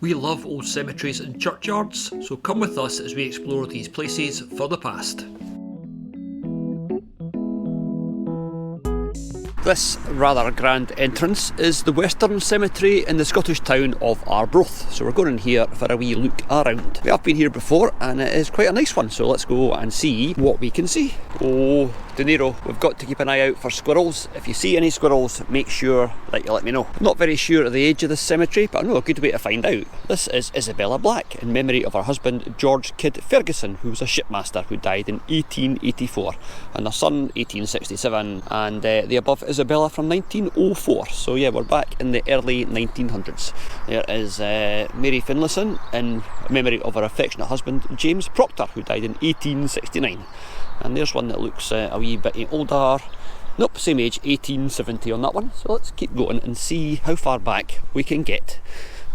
We love old cemeteries and churchyards, so come with us as we explore these places for the past. This rather grand entrance is the Western Cemetery in the Scottish town of Arbroath. So we're going in here for a wee look around. We have been here before and it is quite a nice one, so let's go and see what we can see. Oh, De Niro, we've got to keep an eye out for squirrels. If you see any squirrels, make sure that you let me know. I'm not very sure of the age of this cemetery, but I know a good way to find out. This is Isabella Black, in memory of her husband George Kidd Ferguson, who was a shipmaster who died in 1884, and their son 1867, and the above Isabella from 1904. So yeah, we're back in the early 1900s. There is Mary Finlayson, in memory of her affectionate husband James Proctor, who died in 1869. And there's one that looks a wee bit older. Nope, same age, 1870 on that one. So let's keep going and see how far back we can get.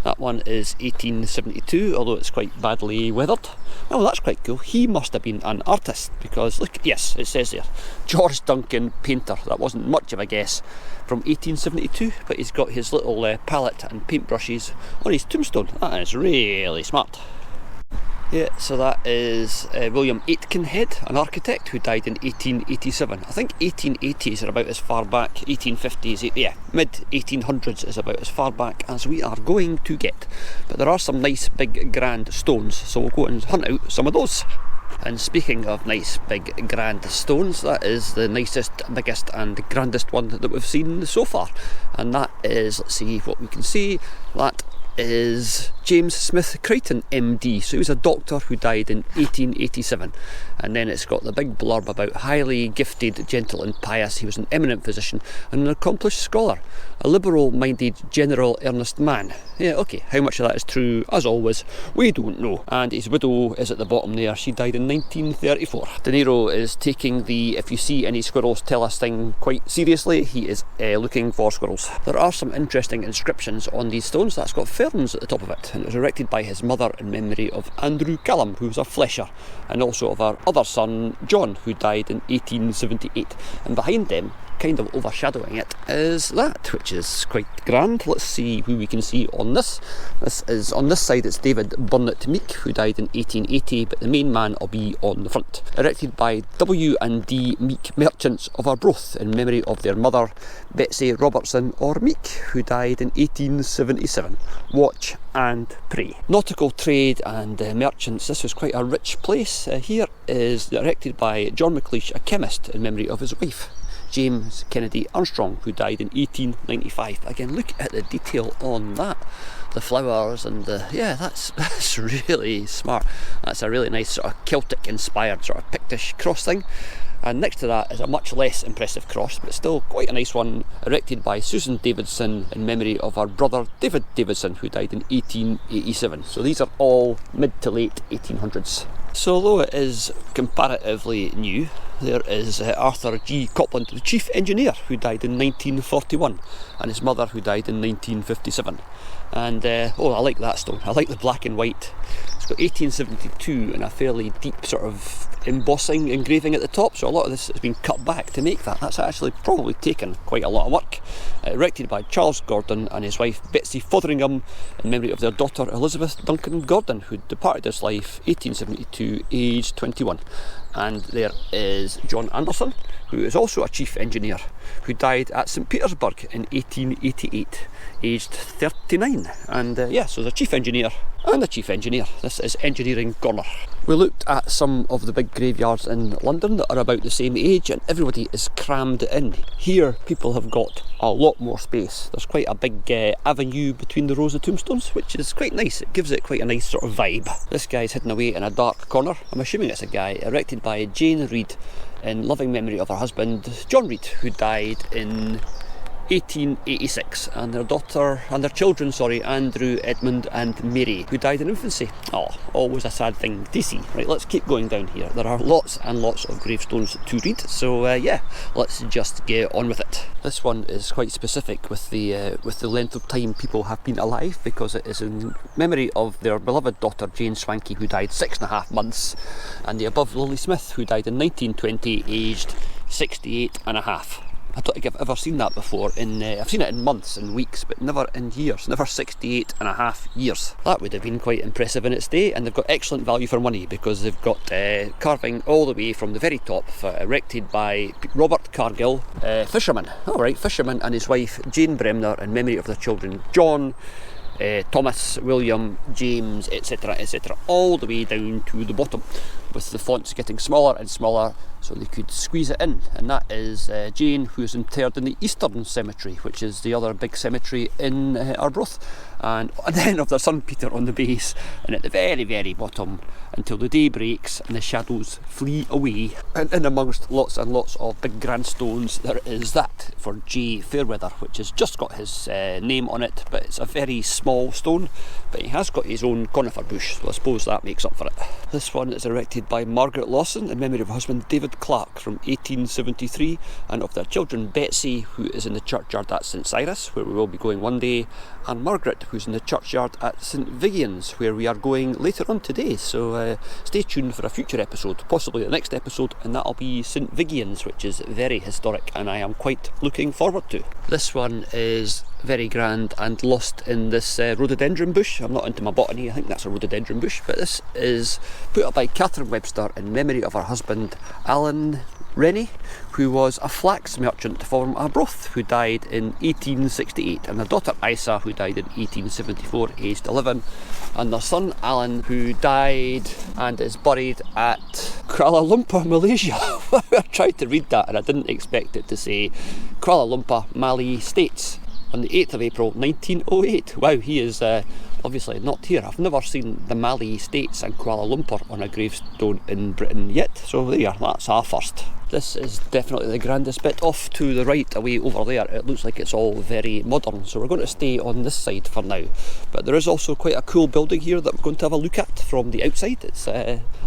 That one is 1872, although it's quite badly weathered. Oh, that's quite cool. He must have been an artist, because look, yes, it says there, George Duncan, painter. That wasn't much of a guess, from 1872, but he's got his little palette and paintbrushes on his tombstone. That is really smart. Yeah, so that is William Aitkenhead, an architect who died in 1887. I think 1880s are about as far back, 1850s, yeah, mid-1800s is about as far back as we are going to get. But there are some nice big grand stones, so we'll go and hunt out some of those. And speaking of nice big grand stones, that is the nicest, biggest and grandest one that we've seen so far. And that is, let's see what we can see, that is James Smith Crichton MD. So he was a doctor who died in 1887, and then it's got the big blurb about highly gifted, gentle and pious. He was an eminent physician and an accomplished scholar, a liberal-minded, general, earnest man. Yeah, okay, how much of that is true, as always, we don't know. And his widow is at the bottom there. She died in 1934. De Niro is taking the "if you see any squirrels, tell us" thing quite seriously. He is looking for squirrels. There are some interesting inscriptions on these stones. That's got ferns at the top of it, and it was erected by his mother in memory of Andrew Callum, who was a flesher, and also of her other son John, who died in 1878. And behind them, kind of overshadowing it, is that, which is quite grand. Let's see who we can see on this. This is, on this side, it's David Burnett Meek, who died in 1880, but the main man will be on the front. Erected by W&D Meek merchants of Arbroath in memory of their mother Betsy Robertson or Meek, who died in 1877. Watch and pray. Nautical trade and merchants, this was quite a rich place. Here is erected by John McLeish, a chemist, in memory of his wife James Kennedy Armstrong, who died in 1895. Again, look at the detail on that. The flowers and the, yeah, that's really smart. That's a really nice sort of Celtic inspired sort of Pictish cross thing. And next to that is a much less impressive cross, but still quite a nice one, erected by Susan Davidson in memory of her brother David Davidson, who died in 1887. So these are all mid to late 1800s. So although it is comparatively new, there is Arthur G. Copland, the chief engineer, who died in 1941, and his mother, who died in 1957. And oh, I like that stone. I like the black and white. It's got 1872 and a fairly deep sort of embossing, engraving at the top, so a lot of this has been cut back to make that. That's actually probably taken quite a lot of work. Erected by Charles Gordon and his wife Betsy Fotheringham in memory of their daughter Elizabeth Duncan Gordon, who departed this life 1872, aged 21. And there is John Anderson, who is also a chief engineer, who died at St Petersburg in 1888, aged 39. And yeah, so the chief engineer and the chief engineer. This is Engineering Corner. We looked at some of the big graveyards in London that are about the same age, and everybody is crammed in. Here, people have got a lot more space. There's quite a big avenue between the rows of tombstones, which is quite nice. It gives it quite a nice sort of vibe. This guy's hidden away in a dark corner. I'm assuming it's a guy, erected by Jane Reid in loving memory of her husband John Reid, who died in 1886, and their daughter and their children, Andrew, Edmund and Mary, who died in infancy. Oh, always a sad thing to see. Right, let's keep going down here. There are lots and lots of gravestones to read, so yeah, let's just get on with it. This one is quite specific with the length of time people have been alive, because it is in memory of their beloved daughter Jane Swankie, who died 6.5 months, and the above Lily Smith, who died in 1920, aged 68.5. I don't think I've ever seen that before. I've seen it in months and weeks, but never in years, never 68 and a half years. That would have been quite impressive in its day, and they've got excellent value for money because they've got carving all the way from the very top, erected by Robert Cargill, fisherman. Alright, fisherman and his wife Jane Bremner in memory of their children John, Thomas, William, James, etc, etc, all the way down to the bottom, with the fonts getting smaller and smaller so they could squeeze it in. And that is Jane, who's interred in the Eastern Cemetery, which is the other big cemetery in Arbroath, and then of their son Peter on the base, and at the very, very bottom until the day breaks and the shadows flee away. And in amongst lots and lots of big grand stones, there is that for J. Fairweather, which has just got his name on it, but it's a very small stone, but he has got his own conifer bush, so I suppose that makes up for it. This one is erected by Margaret Lawson in memory of her husband David Clark from 1873, and of their children Betsy, who is in the churchyard at St Cyrus, where we will be going one day, and Margaret, who's in the churchyard at St Vigians, where we are going later on today. So stay tuned for a future episode, possibly the next episode, and that'll be St Vigians, which is very historic and I am quite looking forward to. This one is very grand and lost in this rhododendron bush. I'm not into my botany, I think that's a rhododendron bush, but this is put up by Catherine Webster in memory of her husband Alan Rennie, who was a flax merchant from Arbroath, who died in 1868, and their daughter Isa, who died in 1874, aged 11, and their son Alan, who died and is buried at Kuala Lumpur, Malaysia. I tried to read that and I didn't expect it to say Kuala Lumpur, Mali States, on the 8th of April 1908. Wow, he is obviously not here. I've never seen the Mali States and Kuala Lumpur on a gravestone in Britain yet, so there you are, that's our first. This is definitely the grandest bit. Off to the right, away over there, it looks like it's all very modern, so we're going to stay on this side for now. But there is also quite a cool building here that we're going to have a look at from the outside. It's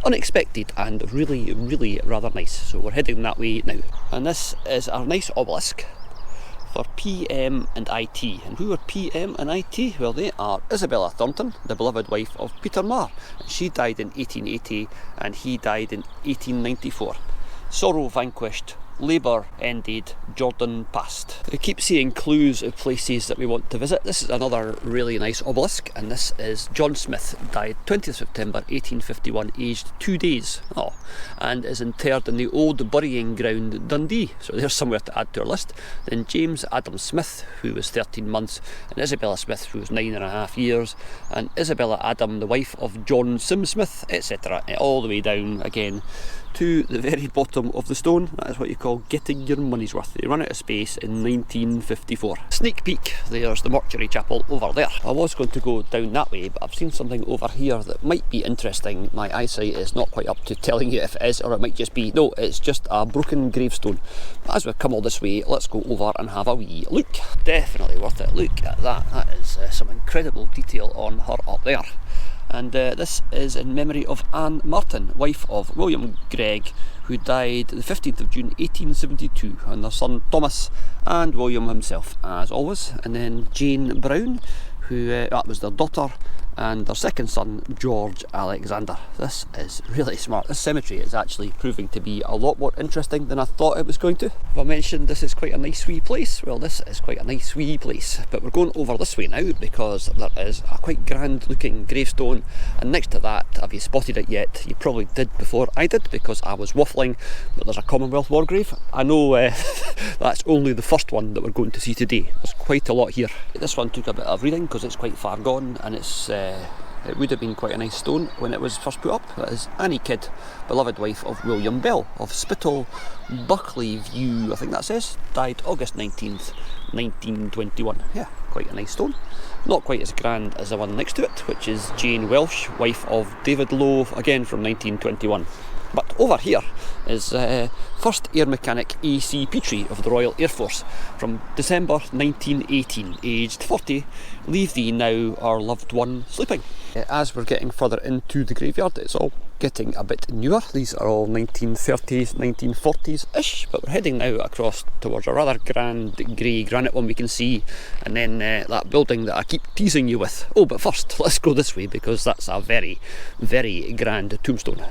unexpected and really, really rather nice, so we're heading that way now. And this is our nice obelisk for PM and IT. And who are PM and IT? Well, they are Isabella Thornton, the beloved wife of Peter Marr. She died in 1880 and he died in 1894. Sorrow vanquished, labour ended, Jordan passed. We keep seeing clues of places that we want to visit. This is another really nice obelisk, and this is John Smith, died 20th September 1851, aged 2 days. And is interred in the old burying ground Dundee, so there's somewhere to add to our list. Then James Adam Smith, who was 13 months, and Isabella Smith, who was 9.5 years, and Isabella Adam, the wife of John Sim Smith, etc., all the way down again to the very bottom of the stone. That is what you call getting your money's worth. They run out of space in 1954. Sneak peek, there's the mortuary chapel over there. I was going to go down that way, but I've seen something over here that might be interesting. My eyesight is not quite up to telling you if it is, or it might just be, no, it's just a broken gravestone. But as we've come all this way, let's go over and have a wee look. Definitely worth it. Look at that. That is some incredible detail on her up there. And this is in memory of Anne Martin, wife of William Gregg, who died the 15th of June 1872, and their son Thomas and William himself, as always. And then Jane Brown, who that was their daughter, and their second son George Alexander. This is really smart. This cemetery is actually proving to be a lot more interesting than I thought it was going to. Have I mentioned this is quite a nice wee place? Well, this is quite a nice wee place, but we're going over this way now because there is a quite grand looking gravestone, and next to that, have you spotted it yet? You probably did before I did because I was waffling, but there's a Commonwealth War grave. I know that's only the first one that we're going to see today. There's quite a lot here. This one took a bit of reading because it's quite far gone, and it would have been quite a nice stone when it was first put up. That is Annie Kidd, beloved wife of William Bell of Spittal, Buckley View, I think that says. Died August 19th, 1921. Yeah, quite a nice stone. Not quite as grand as the one next to it, which is Jane Welsh, wife of David Lowe, again from 1921. But over here is First Air Mechanic A.C. Petrie of the Royal Air Force from December 1918, aged 40. Leave thee now, our loved one, sleeping. As we're getting further into the graveyard, it's all getting a bit newer. These are all 1930s, 1940s-ish, but we're heading now across towards a rather grand grey granite one we can see, and then that building that I keep teasing you with. Oh, but first, let's go this way because that's a very, very grand tombstone.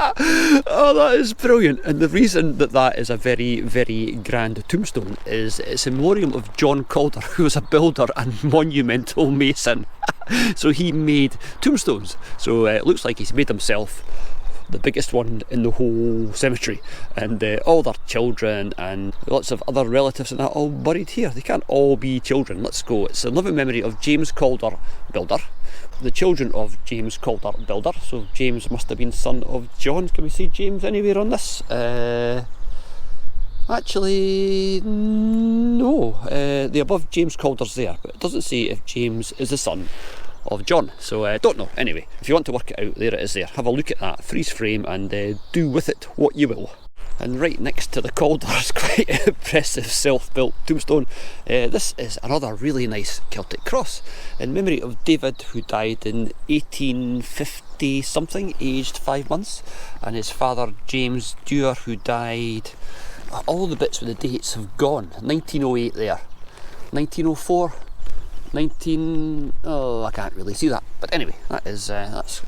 Oh, that is brilliant. And the reason that that is a very, very grand tombstone is it's a memoriam of John Calder, who was a builder and monumental mason. So he made tombstones. So it looks like he's made himself the biggest one in the whole cemetery, and all their children and lots of other relatives and that all buried here. They can't all be children. Let's go. It's a living memory of James Calder, builder, the children of James Calder, builder. So James must have been son of John. Can we see James anywhere on this? Actually, no. The above James Calder's there, but it doesn't say if James is the son of John, so I don't know. Anyway, if you want to work it out, there it is there. Have a look at that freeze frame and do with it what you will. And right next to the Calder's quite impressive self-built tombstone, this is another really nice Celtic cross in memory of David, who died in 1850 something, aged 5 months, and his father James Dewar, who died, all the bits with the dates have gone, 1908 there, 1904, I can't really see that, but anyway, that's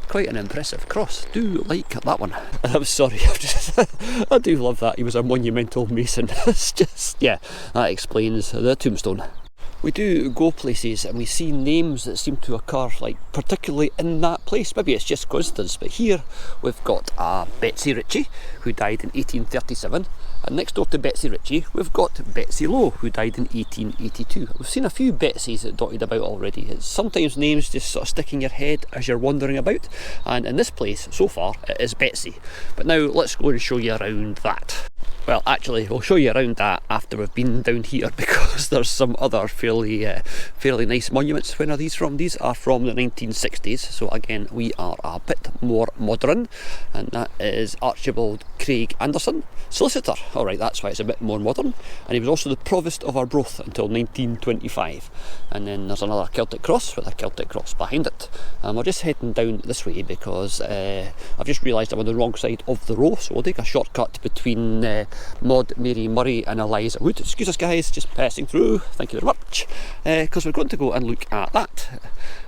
quite an impressive cross. Do like that one. I'm sorry, I do love that. He was a monumental mason. It's just, yeah, that explains the tombstone. We do go places and we see names that seem to occur, like particularly in that place. Maybe it's just coincidence, but here we've got Betsy Ritchie, who died in 1837, and next door to Betsy Ritchie we've got Betsy Lowe, who died in 1882. We've seen a few Betsy's that dotted about already. It's sometimes names just sort of stick in your head as you're wandering about, and in this place so far it is Betsy. But now let's go and show you around that. Well, actually, we'll show you around that after we've been down here, because there's some other fairly nice monuments. When are these from? These are from the 1960s, so again we are a bit more modern, and that is Archibald Craig Anderson, solicitor. Alright, that's why it's a bit more modern, and he was also the Provost of Arbroath until 1925. And then there's another Celtic cross with a Celtic cross behind it, and we're just heading down this way because I've just realised I'm on the wrong side of the row, so we'll take a shortcut between Maud Mary Murray and Eliza Wood. Excuse us guys, just passing through, thank you very much, because we're going to go and look at that.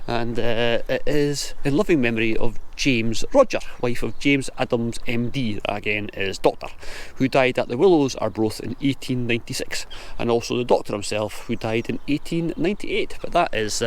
And it is in loving memory of James Roger, wife of James Adams MD, again is doctor, who died at the Willows, Arbroath in 1896, and also the doctor himself, who died in 1898. But that is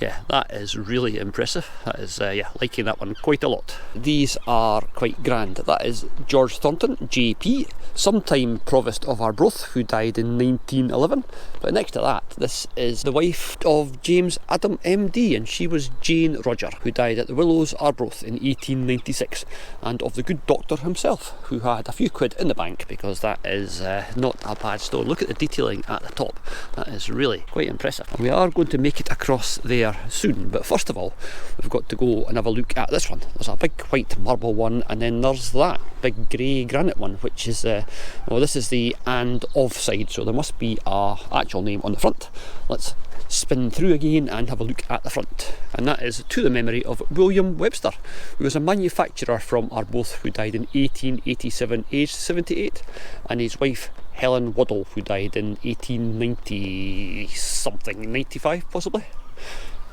yeah, that is really impressive. That is, yeah, liking that one quite a lot. These are quite grand. That is George Thornton, JP, sometime Provost of Arbroath, who died in 1911. But next to that, this is the wife of James Adam MD, and she was Jane Roger, who died at the Willows, Arbroath in 1896, and of the good doctor himself, who had a few quid in the bank, because that is not a bad stone. Look at the detailing at the top. That is really quite impressive. And we are going to make it across there soon, but first of all we've got to go and have a look at this one. There's a big white marble one, and then there's that big grey granite one, which is well, this is the and of side, so there must be a actual name on the front. Let's spin through again and have a look at the front, and that is to the memory of William Webster, who was a manufacturer from Arbroath, who died in 1887, aged 78, and his wife Helen Waddle, who died in 1890 something, 95 possibly.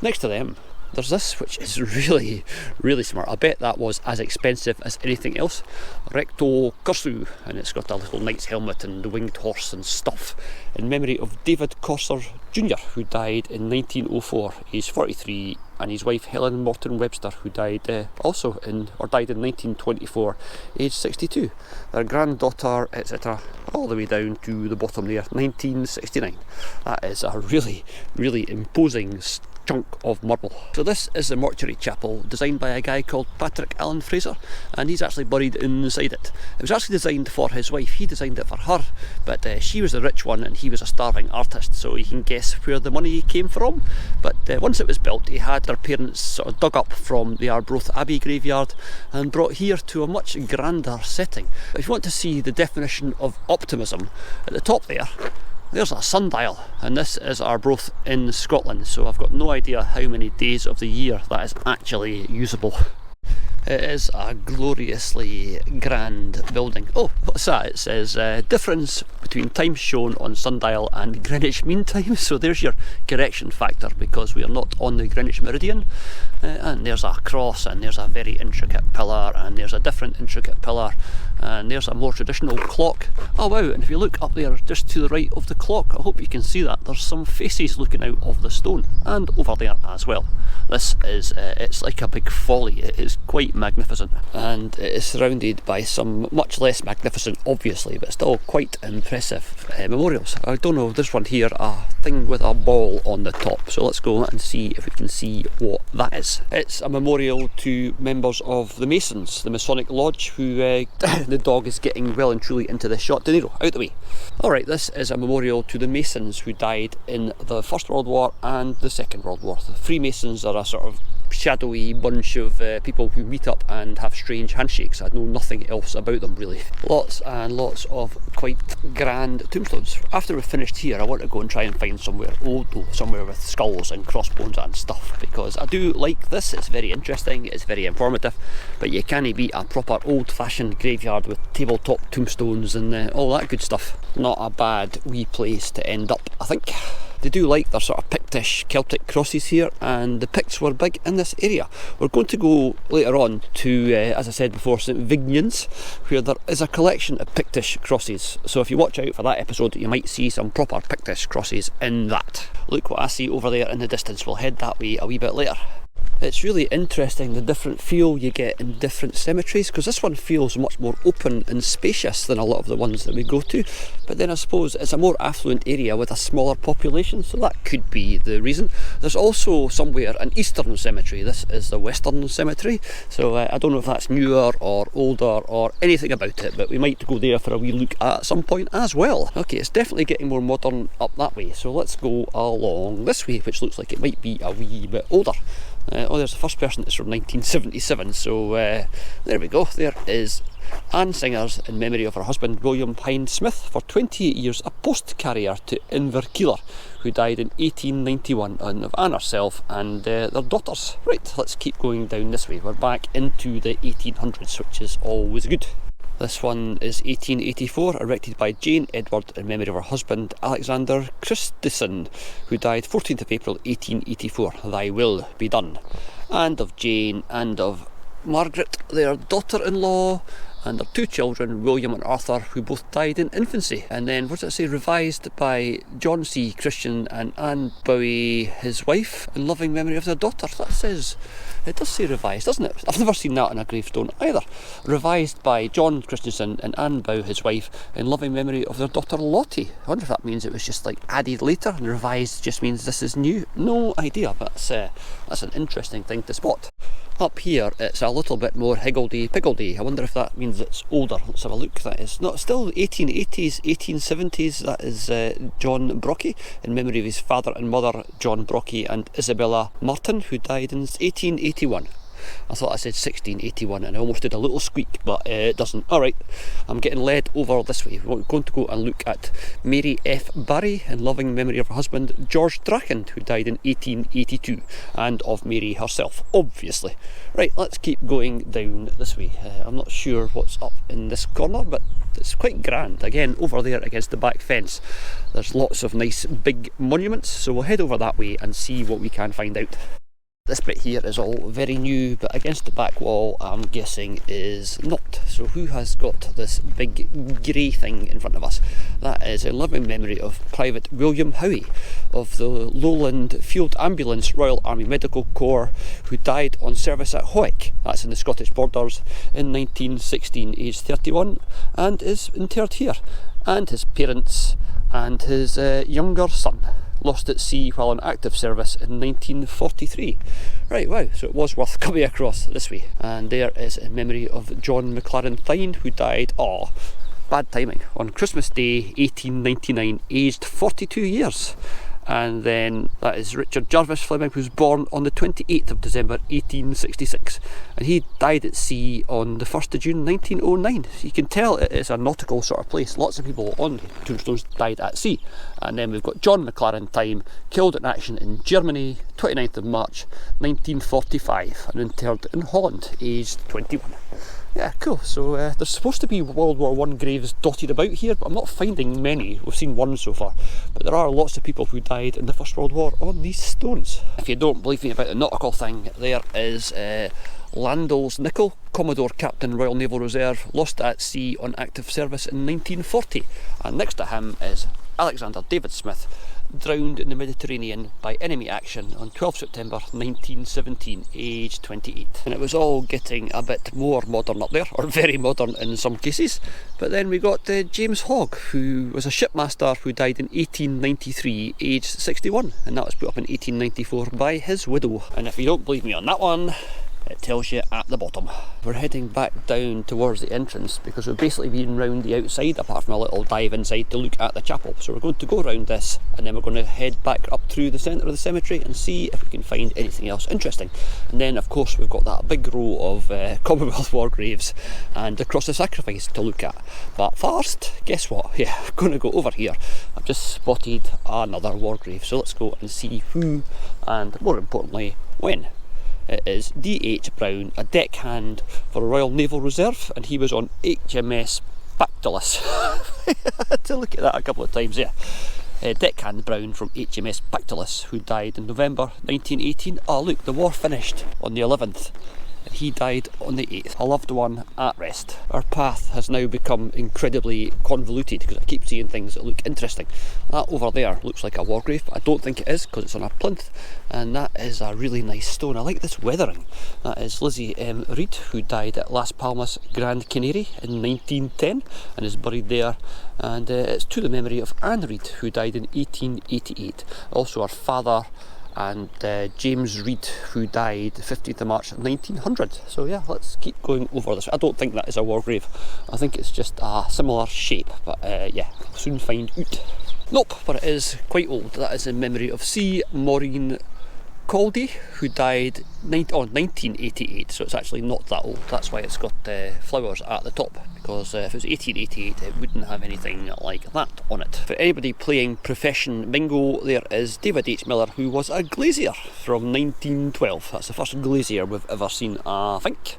Next to them there's this, which is really, really smart. I bet that was as expensive as anything else. Recto Cursu, and it's got a little knight's helmet and the winged horse and stuff, in memory of David Corser Jr., who died in 1904, aged 43, and his wife Helen Morton Webster, who died died in 1924, aged 62. Their granddaughter, etc., all the way down to the bottom there, 1969. That is a really, really imposing chunk of marble. So this is the mortuary chapel, designed by a guy called Patrick Allen Fraser, and he's actually buried inside it. It was actually designed for his wife. He designed it for her, but she was the rich one and he was a starving artist, so you can guess where the money came from. But once it was built, he had their parents sort of dug up from the Arbroath Abbey graveyard and brought here to a much grander setting. But if you want to see the definition of optimism, at the top there's a sundial, and this is Arbroath in Scotland, so I've got no idea how many days of the year that is actually usable. It is a gloriously grand building. Oh, what's that? It says difference between time shown on sundial and Greenwich Mean Time. So there's your correction factor, because we are not on the Greenwich Meridian. And there's a cross, and there's a very intricate pillar, and there's a different intricate pillar, and there's a more traditional clock. Oh wow, and if you look up there just to the right of the clock, I hope you can see that, there's some faces looking out of the stone, and over there as well. This is, it's like a big folly. It is quite magnificent, and it is surrounded by some much less magnificent, obviously, but still quite impressive memorials. I don't know, this one here, a thing with a ball on the top, so let's go and see if we can see what that is. It's a memorial to members of the Masons, the Masonic Lodge, who the dog is getting well and truly into this shot. De Niro, out the way. Alright, this is a memorial to the Masons who died in the First World War and the Second World War. The Freemasons are a sort of shadowy bunch of people who meet up and have strange handshakes. I know nothing else about them really. Lots and lots of quite grand tombstones. After we've finished here, I want to go and try and find somewhere old though, somewhere with skulls and crossbones and stuff, because I do like this. It's very interesting, it's very informative, but you can't beat a proper old-fashioned graveyard with tabletop tombstones and all that good stuff. Not a bad wee place to end up, I think. They do like their sort of Pictish Celtic crosses here, and the Picts were big in this area. We're going to go later on to, as I said before, St Vignan's, where there is a collection of Pictish crosses. So if you watch out for that episode, you might see some proper Pictish crosses in that. Look what I see over there in the distance. We'll head that way a wee bit later. It's really interesting the different feel you get in different cemeteries, because this one feels much more open and spacious than a lot of the ones that we go to, but then I suppose it's a more affluent area with a smaller population, so that could be the reason. There's also somewhere an Eastern cemetery. This is the Western Cemetery, so I don't know if that's newer or older or anything about it, but we might go there for a wee look at some point as well. Okay, it's definitely getting more modern up that way, so let's go along this way, which looks like it might be a wee bit older. Oh, there's the first person that's from 1977, so there we go. There is Anne Singers in memory of her husband William Hine Smith, for 28 years a post carrier to Inverkeeler, who died in 1891, and of Anne herself and their daughters. Right, let's keep going down this way. We're back into the 1800s, which is always good. This one is 1884, erected by Jane Edward in memory of her husband Alexander Christison, who died 14th of April 1884. Thy will be done. And of Jane and of Margaret, their daughter-in-law, and their two children, William and Arthur, who both died in infancy. And then, what does it say? Revised by John C. Christian and Anne Bowie, his wife, in loving memory of their daughter. That says, it does say revised, doesn't it? I've never seen that on a gravestone either. Revised by John Christensen and Anne Bowie, his wife, in loving memory of their daughter Lottie. I wonder if that means it was just like added later, and revised just means this is new. No idea, but that's an interesting thing to spot. Up here it's a little bit more higgledy-piggledy. I wonder if that means it's older. Let's have a look. That is not still 1880s, 1870s. That is John Brockie, in memory of his father and mother, John Brockie and Isabella Martin, who died in 1881. I thought I said 1681 and I almost did a little squeak, but it doesn't. Alright, I'm getting led over this way. We're going to go and look at Mary F. Barry, in loving memory of her husband George Draken, who died in 1882, and of Mary herself, obviously. Right, let's keep going down this way. I'm not sure what's up in this corner, but it's quite grand. Again, over there against the back fence, there's lots of nice big monuments, so we'll head over that way and see what we can find out. This bit here is all very new, but against the back wall, I'm guessing, is not. So who has got this big grey thing in front of us? That is in loving memory of Private William Howie of the Lowland Field Ambulance Royal Army Medical Corps, who died on service at Howick, that's in the Scottish borders, in 1916, aged 31, and is interred here. And his parents and his younger son lost at sea while in active service in 1943. Right, wow, so it was worth coming across this way. And there is in memory of John McLaren Thine, who died, bad timing, on Christmas Day 1899, aged 42 years. And then that is Richard Jarvis Fleming, who was born on the 28th of December 1866, and he died at sea on the 1st of June 1909. So you can tell it is a nautical sort of place. Lots of people on tombstones died at sea. And then we've got John McLaren Time, killed in action in Germany 29th of March 1945, and interred in Holland, aged 21. Yeah, cool. So there's supposed to be World War I graves dotted about here, but I'm not finding many. We've seen one so far, but there are lots of people who died in the First World War on these stones. If you don't believe me about the nautical thing, there is Landell's Nickel, Commodore Captain Royal Naval Reserve, lost at sea on active service in 1940, and next to him is Alexander David Smith, drowned in the Mediterranean by enemy action on 12 September 1917, aged 28. And it was all getting a bit more modern up there, or very modern in some cases. But then we got James Hogg, who was a shipmaster who died in 1893, aged 61, and that was put up in 1894 by his widow. And if you don't believe me on that one, it tells you at the bottom. We're heading back down towards the entrance because we've basically been round the outside, apart from a little dive inside to look at the chapel. So we're going to go around this, and then we're going to head back up through the centre of the cemetery and see if we can find anything else interesting. And then of course we've got that big row of Commonwealth War graves and the Cross of Sacrifice to look at. But first, guess what? Yeah, I'm going to go over here. I've just spotted another war grave, so let's go and see who, and more importantly, when. It is D.H. Brown, a deckhand for the Royal Naval Reserve, and he was on HMS Pactolus. I had to look at that a couple of times, yeah. Deckhand Brown from HMS Pactolus, who died in November 1918. Oh look, the war finished on the 11th. He died on the 8th, a loved one at rest. Our path has now become incredibly convoluted because I keep seeing things that look interesting. That over there looks like a war grave, but I don't think it is because it's on a plinth, and that is a really nice stone. I like this weathering. That is Lizzie M. Reid, who died at Las Palmas, Grand Canary in 1910 and is buried there. And it's to the memory of Anne Reid, who died in 1888. Also her father, and James Reid, who died 15th of March 1900. So yeah, let's keep going over this. I don't think that is a war grave. I think it's just a similar shape, but yeah, we'll soon find out. Nope, but it is quite old. That is in memory of C. Maureen Caldy, who died 1988, so it's actually not that old. That's why it's got flowers at the top, because if it was 1888 it wouldn't have anything like that on it. For anybody playing profession bingo, there is David H. Miller, who was a glazier from 1912. That's the first glazier we've ever seen, I think.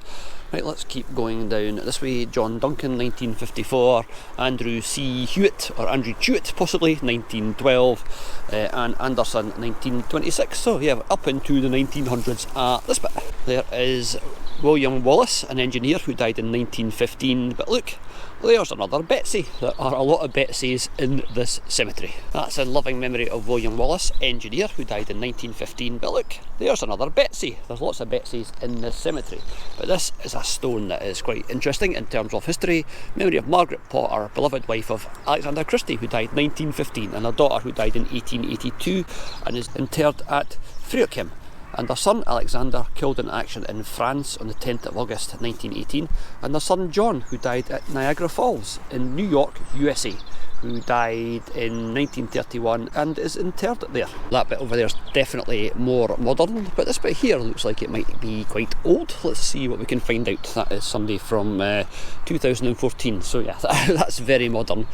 Right, let's keep going down this way. John Duncan, 1954. Andrew C. Hewitt, or Andrew Chewett possibly, 1912. And Anderson, 1926. So yeah, up into the 1900s at this bit. There is William Wallace, an engineer who died in 1915. But look, there's another Betsy. There are a lot of Betsies in this cemetery. That's in loving memory of William Wallace, engineer, who died in 1915. But look, there's another Betsy. There's lots of Betsies in this cemetery. But this is a stone that is quite interesting in terms of history. Memory of Margaret Potter, beloved wife of Alexander Christie, who died 1915, and her daughter, who died in 1882 and is interred at Freuchheim. And their son Alexander, killed in action in France on the 10th of August 1918, and their son John, who died at Niagara Falls in New York, USA, who died in 1931 and is interred there. That bit over there is definitely more modern, but this bit here looks like it might be quite old. Let's see what we can find out. That is somebody from 2014, so yeah, that's very modern.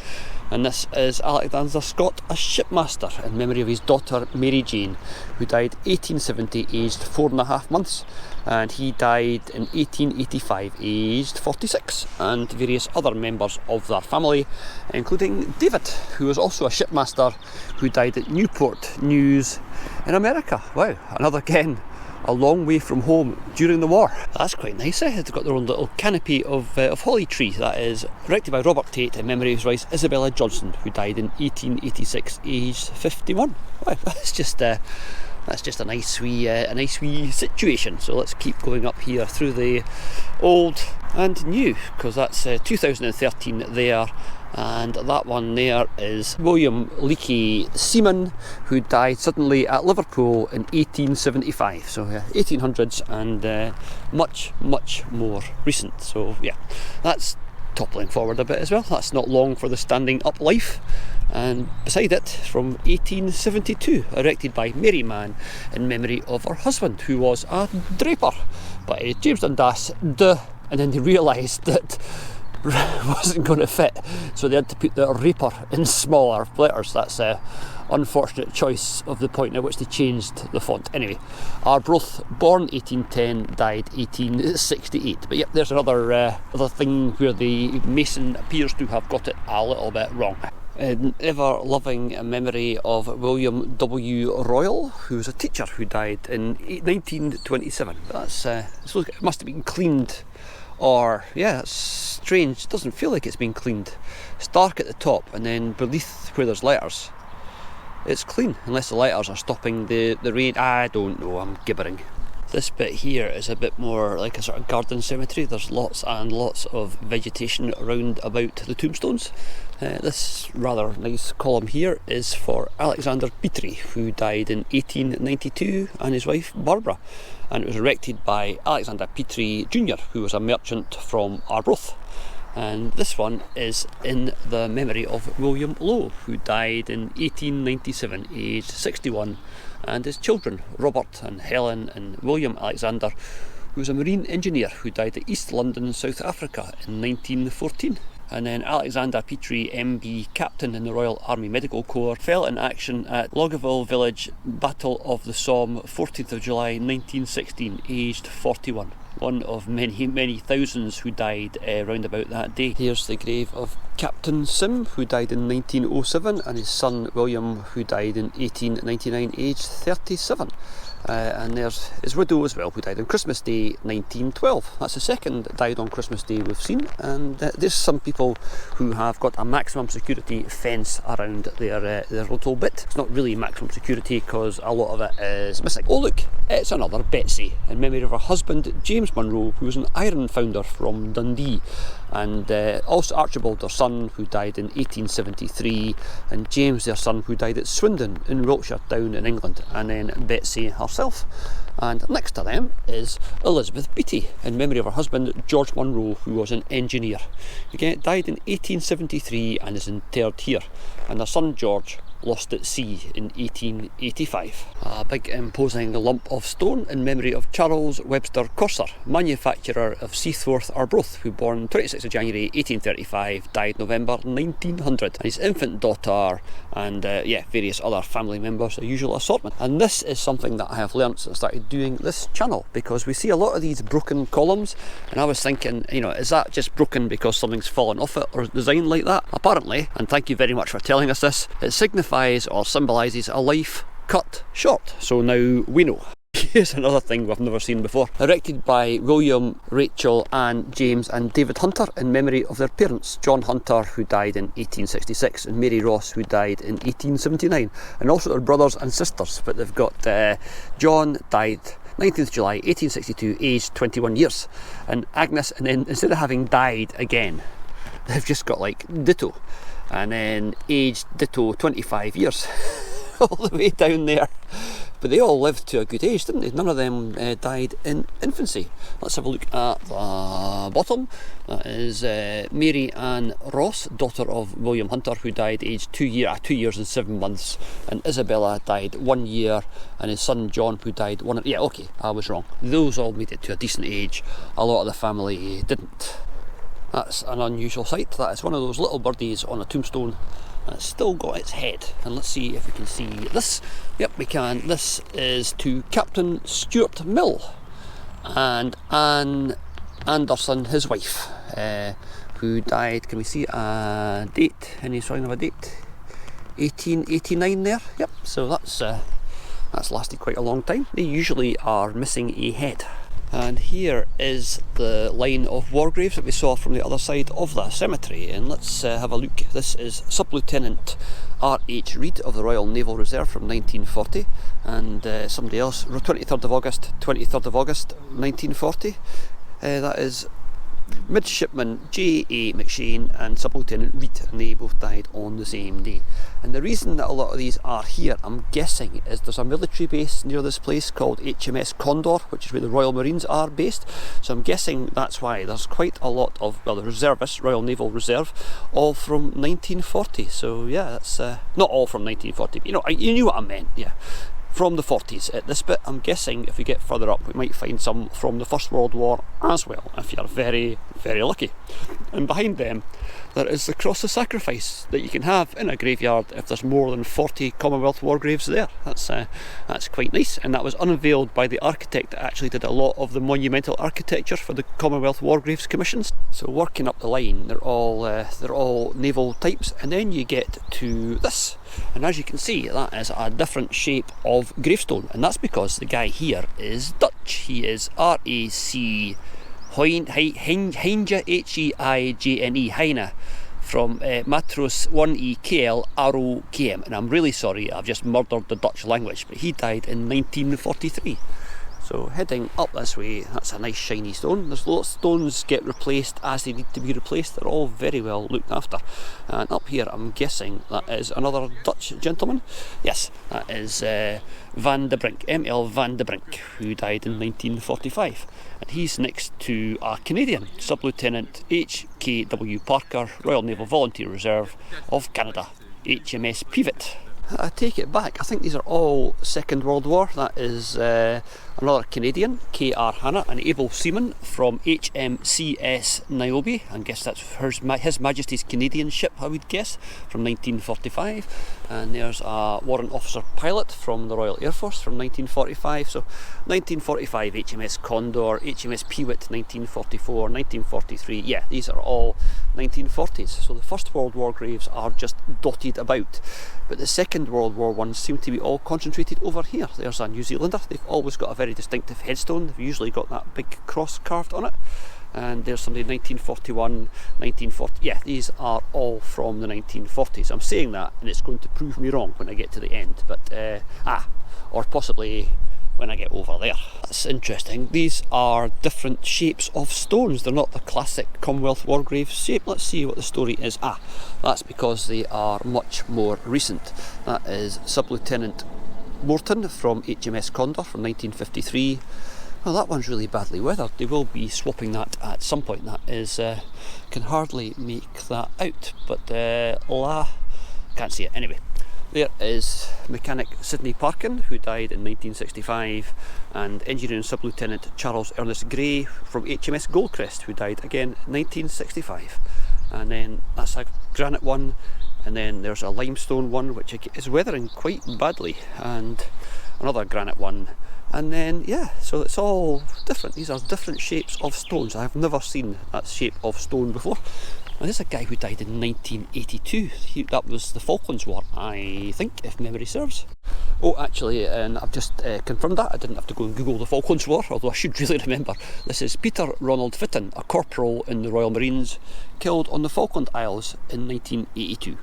And this is Alexander Scott, a shipmaster, in memory of his daughter Mary Jane, who died 1870, aged 4.5 months, and he died in 1885, aged 46, and various other members of their family, including David, who was also a shipmaster, who died at Newport News in America. Wow, another again, a long way from home during the war. That's quite nice, eh? They've got their own little canopy of holly trees. That is erected by Robert Tate in memory of his wife Isabella Johnson, who died in 1886, aged 51. Wow, that's just a nice wee situation. So let's keep going up here through the old and new, because that's 2013 there. And that one there is William Leakey Seaman, who died suddenly at Liverpool in 1875. So 1800s and much more recent. So yeah, that's toppling forward a bit as well. That's not long for the standing up life. And beside it, from 1872, erected by Mary Mann in memory of her husband, who was a draper. But James Dundas, and then they realised that wasn't going to fit, so they had to put the raper in smaller letters. That's a unfortunate choice of the point at which they changed the font. Anyway, Arbroath, born 1810, died 1868. But yep, there's another thing where the mason appears to have got it a little bit wrong. In ever loving memory of William W. Royal, who was a teacher who died in 1927. That's it must have been cleaned, or yeah, it's strange. It doesn't feel like it's been cleaned. It's dark at the top, and then beneath where there's letters, it's clean, unless the letters are stopping the rain. I don't know, I'm gibbering. This bit here is a bit more like a sort of garden cemetery. There's lots and lots of vegetation around about the tombstones. This rather nice column here is for Alexander Petrie, who died in 1892, and his wife Barbara. And it was erected by Alexander Petrie Jr., who was a merchant from Arbroath. And this one is in the memory of William Lowe, who died in 1897, aged 61, and his children, Robert and Helen and William Alexander, who was a marine engineer who died at East London, South Africa in 1914. And then Alexander Petrie, MB, captain in the Royal Army Medical Corps, fell in action at Loggeville Village, Battle of the Somme, 14th of July 1916, aged 41. One of many, many thousands who died round about that day. Here's the grave of Captain Sim, who died in 1907, and his son William, who died in 1899, aged 37. And there's his widow as well, who died on Christmas Day 1912. That's the second died on Christmas Day we've seen, and there's some people who have got a maximum security fence around their little bit. It's not really maximum security because a lot of it is missing. Oh look, it's another Betsy, in memory of her husband James Munro, who was an iron founder from Dundee, and also Archibald, their son, who died in 1873, and James, their son, who died at Swindon in Wiltshire, down in England, and then Betsy herself. And next to them is Elizabeth Beattie, in memory of her husband George Munro, who was an engineer. Again, died in 1873 and is interred here, and their son George lost at sea in 1885. A big imposing lump of stone in memory of Charles Webster Corser, manufacturer of Seathworth, Arbroath, who born 26th of January 1835, died November 1900, and his infant daughter and various other family members, a usual assortment. And this is something that I have learnt since I started doing this channel, because we see a lot of these broken columns, and I was thinking, is that just broken because something's fallen off it or designed like that? Apparently, and thank you very much for telling us this, it signifies or symbolises a life cut short. So now we know. Here's another thing we've never seen before. Erected by William, Rachel, Anne, James and David Hunter in memory of their parents, John Hunter, who died in 1866, and Mary Ross, who died in 1879, and also their brothers and sisters. But they've got John died 19th July 1862, aged 21 years, and Agnes, and then instead of having died again, they've just got like ditto, and then aged ditto 25 years all the way down there. But they all lived to a good age, didn't they? None of them died in infancy. Let's have a look at the bottom. That is Mary Ann Ross, daughter of William Hunter, who died aged 2 years and 7 months, and Isabella died 1 year, and his son John, who died I was wrong. Those all made it to a decent age. A lot of the family didn't. That's an unusual sight. That is one of those little birdies on a tombstone, and it's still got its head. And let's see if we can see this. Yep, we can. This is to Captain Stuart Mill and Anne Anderson, his wife, who died. Can we see a date? Any sign of a date? 1889 there. Yep. So that's lasted quite a long time. They usually are missing a head. And here is the line of war graves that we saw from the other side of the cemetery, and let's have a look. This is Sub-Lieutenant R.H. Reid of the Royal Naval Reserve from 1940, and somebody else, 23rd of August 1940. That is Midshipman J.A. McShane and Sub-Lieutenant Reid, and they both died on the same day. And the reason that a lot of these are here, I'm guessing, is there's a military base near this place called HMS Condor, which is where the Royal Marines are based. So I'm guessing that's why there's quite a lot of, well, the reservists, Royal Naval Reserve, all from 1940. So yeah, that's not all from 1940, but you knew what I meant, yeah. From the 40s at this bit. I'm guessing if we get further up we might find some from the First World War as well, if you're very, very lucky. And behind them there is the cross of sacrifice that you can have in a graveyard if there's more than 40 Commonwealth war graves there. That's quite nice, and that was unveiled by the architect that actually did a lot of the monumental architecture for the Commonwealth War Graves Commissions. So working up the line, they're all naval types, and then you get to this. And as you can see, that is a different shape of gravestone, and that's because the guy here is Dutch. He is R.A.C. Heijne, H-E-I-J-N-E, Heine, from Matros 1E KL Arrow KM. And I'm really sorry, I've just murdered the Dutch language, but he died in 1943. So heading up this way, that's a nice shiny stone. There's lots of stones get replaced as they need to be replaced. They're all very well looked after. And up here, I'm guessing that is another Dutch gentleman. Yes, that is Van de Brink, M.L. Van de Brink, who died in 1945. And he's next to a Canadian, Sub-Lieutenant H.K.W. Parker, Royal Naval Volunteer Reserve of Canada, HMS Pivot. I take it back, I think these are all Second World War. That is another Canadian, K.R. Hanna, an able seaman from HMCS Niobe. I guess that's His Majesty's Canadian ship, I would guess, from 1945. And there's a warrant officer pilot from the Royal Air Force from 1945. So 1945 HMS Condor, HMS Peewit 1944, 1943. Yeah, these are all 1940s. So the First World War graves are just dotted about. But the Second World War ones seem to be all concentrated over here. There's a New Zealander. They've always got a very distinctive headstone. They've usually got that big cross carved on it. And there's somebody 1941, 1940. Yeah, these are all from the 1940s. I'm saying that, and it's going to prove me wrong when I get to the end. But or possibly when I get over there. That's interesting. These are different shapes of stones. They're not the classic Commonwealth War Grave shape. Let's see what the story is. That's because they are much more recent. That is Sub-Lieutenant Morton from HMS Condor from 1953. Well, that one's really badly weathered. They will be swapping that at some point. That is, can hardly make that out, but can't see it anyway. There is Mechanic Sidney Parkin, who died in 1965, and Engineering Sub-Lieutenant Charles Ernest Gray from HMS Goldcrest, who died again 1965. And then that's a granite one, and then there's a limestone one which is weathering quite badly, and another granite one. And then, yeah, so it's all different. These are different shapes of stones. I've never seen that shape of stone before. And there's a guy who died in 1982. That was the Falklands War, I think, if memory serves. Oh, actually, and I've just confirmed that. I didn't have to go and Google the Falklands War, although I should really remember. This is Peter Ronald Fitton, a corporal in the Royal Marines, killed on the Falkland Isles in 1982.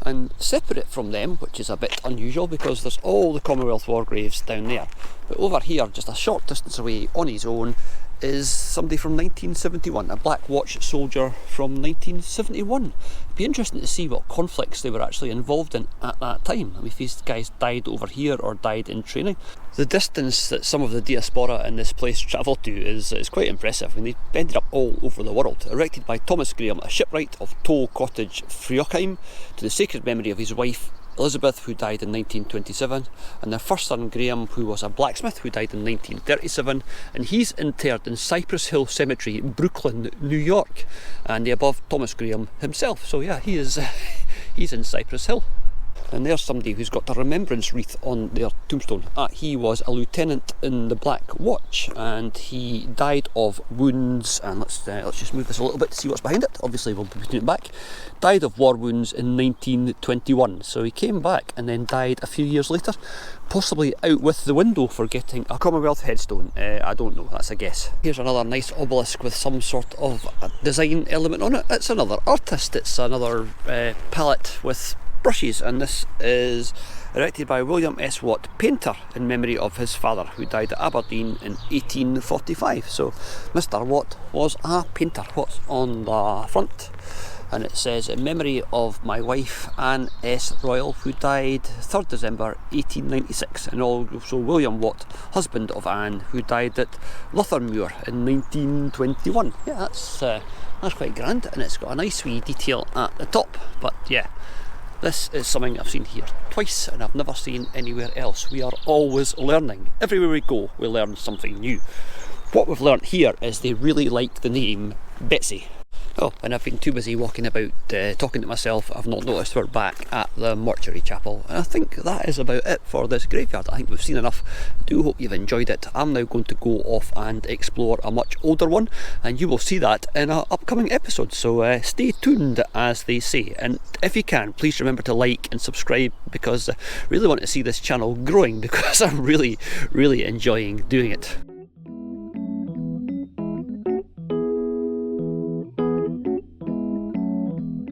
And separate from them, which is a bit unusual because there's all the Commonwealth War graves down there, but over here, just a short distance away on his own, is somebody from 1971, a Black Watch soldier from 1971. It'd be interesting to see what conflicts they were actually involved in at that time. I mean, if these guys died over here or died in training. The distance that some of the diaspora in this place travelled to is quite impressive. I mean, they've ended up all over the world. Erected by Thomas Graham, a shipwright of Toll Cottage, Friockheim, to the sacred memory of his wife Elizabeth, who died in 1927, and their first son Graham, who was a blacksmith, who died in 1937, and he's interred in Cypress Hill Cemetery, Brooklyn, New York, and the above Thomas Graham himself. So yeah, he's in Cypress Hill. And there's somebody who's got a remembrance wreath on their tombstone. He was a lieutenant in the Black Watch, and he died of wounds, and let's just move this a little bit to see what's behind it. Obviously we'll be putting it back. Died of war wounds in 1921, so he came back and then died a few years later, possibly out with the window for getting a Commonwealth headstone. I don't know, that's a guess. Here's another nice obelisk with some sort of a design element on it. It's another artist, it's another palette with brushes, and this is erected by William S. Watt, painter, in memory of his father, who died at Aberdeen in 1845. So Mr. Watt was a painter. What's on the front? And it says, in memory of my wife Anne S. Royal, who died 3rd December 1896, and also William Watt, husband of Anne, who died at Luthermuir in 1921. Yeah, that's quite grand, and it's got a nice wee detail at the top. But yeah, this is something I've seen here twice and I've never seen anywhere else. We are always learning. Everywhere we go, we learn something new. What we've learnt here is they really like the name Betsy. Oh, and I've been too busy walking about talking to myself. I've not noticed we're back at the mortuary chapel. And I think that is about it for this graveyard. I think we've seen enough. I do hope you've enjoyed it. I'm now going to go off and explore a much older one, and you will see that in an upcoming episode. So stay tuned, as they say. And if you can, please remember to like and subscribe, because I really want to see this channel growing, because I'm really enjoying doing it.